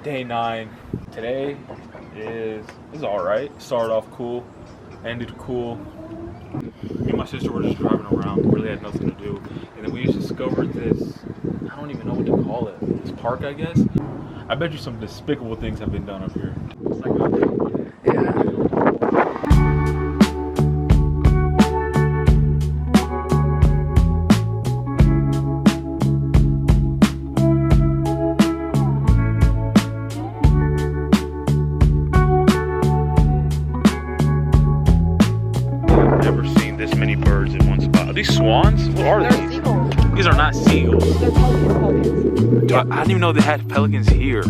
Day 9. Today is all right. Started off cool, ended cool. Me and my sister were just driving around, really had nothing to do, and then we just discovered this. I don't even know what to call it. This park, I guess. I bet you some despicable things have been done up here. It's like this many birds in one spot. Are these swans? What are They're these? seagulls. These are not seagulls. They're pelicans. I didn't even know they had pelicans here.